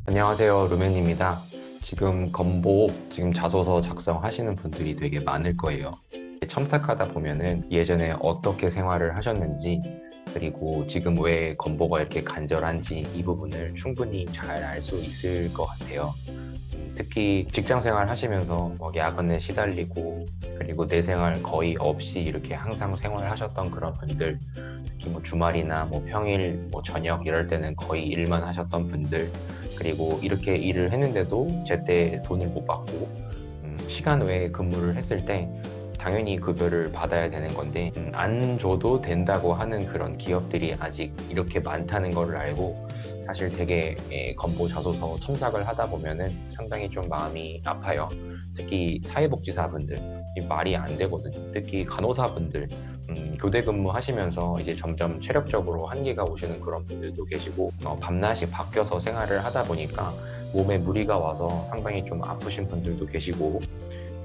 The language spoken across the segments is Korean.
안녕하세요, 루멘입니다. 지금 건보, 자소서 작성하시는 분들이 되게 많을 거예요. 첨삭하다 보면은 예전에 어떻게 생활을 하셨는지, 그리고 지금 왜 건보가 이렇게 간절한지 이 부분을 충분히 잘 알 수 있을 것 같아요. 특히 직장 생활 하시면서 야근에 시달리고, 그리고 내 생활 거의 없이 이렇게 항상 생활하셨던 그런 분들, 특히 뭐 주말이나 뭐 평일, 뭐 저녁 이럴 때는 거의 일만 하셨던 분들, 그리고 이렇게 일을 했는데도 제때 돈을 못 받고 시간 외에 근무를 했을 때 당연히 급여를 받아야 되는 건데 안 줘도 된다고 하는 그런 기업들이 아직 이렇게 많다는 걸 알고 사실 되게 건보 자소서 첨삭을 하다 보면은 상당히 좀 마음이 아파요. 특히 사회복지사분들 말이 안 되거든요. 특히 간호사분들 교대 근무하시면서 이제 점점 체력적으로 한계가 오시는 그런 분들도 계시고 밤낮이 바뀌어서 생활을 하다 보니까 몸에 무리가 와서 상당히 좀 아프신 분들도 계시고,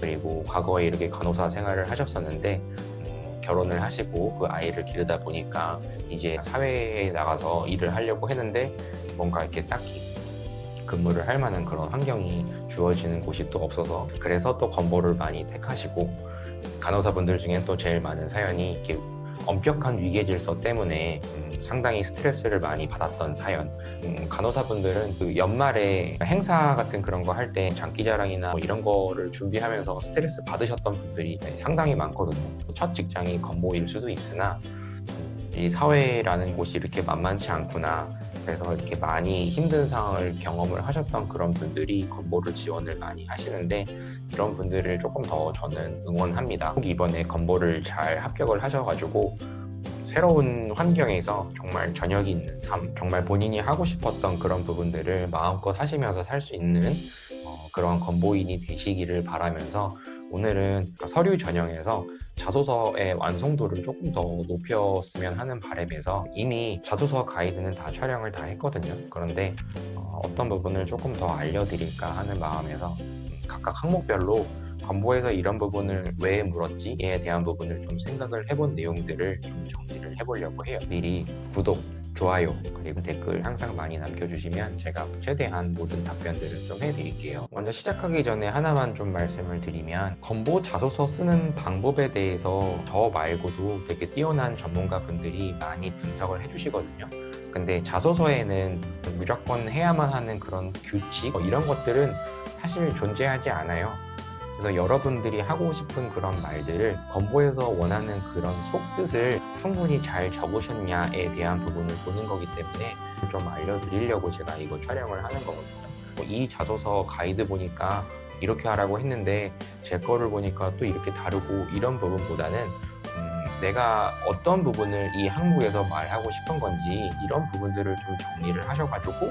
그리고 과거에 이렇게 간호사 생활을 하셨었는데 결혼을 하시고 그 아이를 기르다 보니까 이제 사회에 나가서 일을 하려고 했는데 뭔가 이렇게 딱히 근무를 할 만한 그런 환경이 주어지는 곳이 또 없어서, 그래서 또 건보를 많이 택하시고, 간호사분들 중에 또 제일 많은 사연이 이렇게 엄격한 위계 질서 때문에 상당히 스트레스를 많이 받았던 사연. 간호사분들은 그 연말에 행사 같은 그런 거 할 때 장기자랑이나 뭐 이런 거를 준비하면서 스트레스 받으셨던 분들이 상당히 많거든요. 첫 직장이 건보일 수도 있으나 이 사회라는 곳이 이렇게 만만치 않구나. 그래서 이렇게 많이 힘든 상황을 경험을 하셨던 그런 분들이 건보를 지원을 많이 하시는데, 이런 분들을 조금 더 저는 응원합니다. 이번에 건보를 잘 합격을 하셔가지고 새로운 환경에서 정말 저녁이 있는 삶, 정말 본인이 하고 싶었던 그런 부분들을 마음껏 하시면서 살 수 있는 그런 건보인이 되시기를 바라면서, 오늘은 서류 전형에서 자소서의 완성도를 조금 더 높였으면 하는 바람에서 이미 자소서 가이드는 다 촬영을 다 했거든요. 그런데 어떤 부분을 조금 더 알려드릴까 하는 마음에서 각각 항목별로 건보에서 이런 부분을 왜 물었지에 대한 부분을 좀 생각을 해본 내용들을 좀 정리를 해보려고 해요. 미리 구독, 좋아요, 그리고 댓글 항상 많이 남겨주시면 제가 최대한 모든 답변들을 좀 해드릴게요. 먼저 시작하기 전에 하나만 좀 말씀을 드리면, 건보 자소서 쓰는 방법에 대해서 저 말고도 되게 뛰어난 전문가분들이 많이 분석을 해주시거든요. 근데 자소서에는 무조건 해야만 하는 그런 규칙, 이런 것들은 사실 존재하지 않아요. 그래서 여러분들이 하고 싶은 그런 말들을 건보에서 원하는 그런 속뜻을 충분히 잘 적으셨냐에 대한 부분을 보는 거기 때문에 좀 알려드리려고 제가 이거 촬영을 하는 거거든요. 이 자소서 가이드 보니까 이렇게 하라고 했는데 제 거를 보니까 또 이렇게 다르고, 이런 부분보다는 내가 어떤 부분을 이 항목에서 말하고 싶은 건지 이런 부분들을 좀 정리를 하셔가지고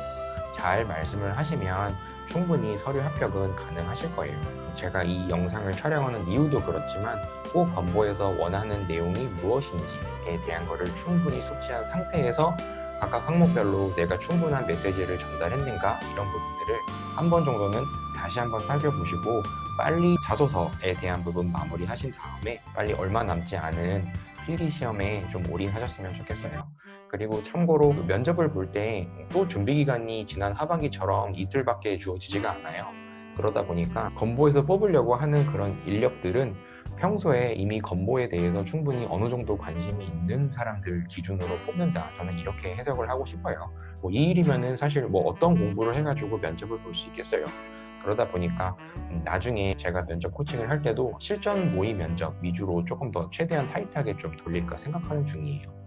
잘 말씀을 하시면 충분히 서류 합격은 가능하실 거예요. 제가 이 영상을 촬영하는 이유도 그렇지만 꼭 건보에서 원하는 내용이 무엇인지에 대한 것을 충분히 숙지한 상태에서 각각 항목별로 내가 충분한 메시지를 전달했는가, 이런 부분들을 한 번 정도는 다시 한번 살펴보시고 빨리 자소서에 대한 부분 마무리 하신 다음에 빨리 얼마 남지 않은 필기 시험에 좀 올인하셨으면 좋겠어요. 그리고 참고로 면접을 볼 때 또 준비 기간이 지난 하반기처럼 이틀밖에 주어지지가 않아요. 그러다 보니까 건보에서 뽑으려고 하는 그런 인력들은 평소에 이미 건보에 대해서 충분히 어느 정도 관심이 있는 사람들 기준으로 뽑는다. 저는 이렇게 해석을 하고 싶어요. 뭐 이 일이면은 사실 뭐 어떤 공부를 해가지고 면접을 볼 수 있겠어요. 그러다 보니까 나중에 제가 면접 코칭을 할 때도 실전 모의 면접 위주로 조금 더 최대한 타이트하게 좀 돌릴까 생각하는 중이에요.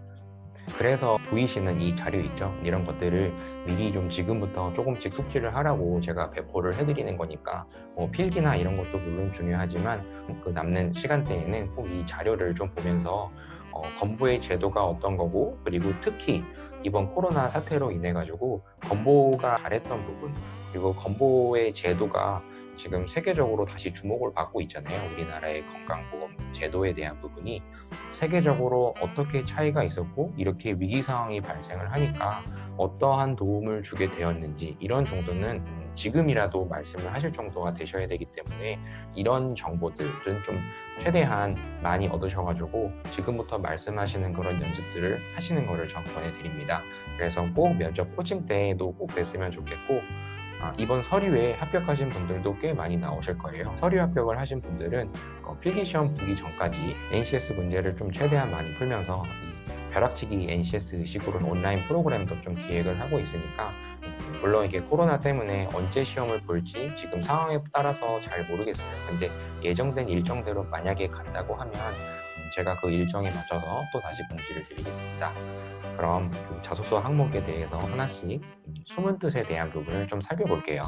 그래서 보이시는 이 자료 있죠? 이런 것들을 미리 좀 지금부터 조금씩 숙지를 하라고 제가 배포를 해드리는 거니까, 필기나 이런 것도 물론 중요하지만 그 남는 시간대에는 꼭 이 자료를 좀 보면서 건보의 제도가 어떤 거고, 그리고 특히 이번 코로나 사태로 인해 가지고 건보가 잘했던 부분, 그리고 건보의 제도가 지금 세계적으로 다시 주목을 받고 있잖아요. 우리나라의 건강보험 제도에 대한 부분이 세계적으로 어떻게 차이가 있었고, 이렇게 위기 상황이 발생을 하니까 어떠한 도움을 주게 되었는지, 이런 정도는 지금이라도 말씀을 하실 정도가 되셔야 되기 때문에 이런 정보들은 좀 최대한 많이 얻으셔가지고 지금부터 말씀하시는 그런 연습들을 하시는 거를 전 권해드립니다. 그래서 꼭 면접 코칭 때도 꼭 뵀으면 좋겠고, 이번 서류에 합격하신 분들도 꽤 많이 나오실 거예요. 서류 합격을 하신 분들은 필기시험 보기 전까지 NCS 문제를 좀 최대한 많이 풀면서 이 벼락치기 NCS 식으로 온라인 프로그램도 좀 기획을 하고 있으니까, 물론 이게 코로나 때문에 언제 시험을 볼지 지금 상황에 따라서 잘 모르겠어요. 근데 예정된 일정대로 만약에 간다고 하면 제가 그 일정에 맞춰서 또 다시 공지를 드리겠습니다. 그럼 그 자소서 항목에 대해서 하나씩 숨은 뜻에 대한 부분을 좀 살펴볼게요.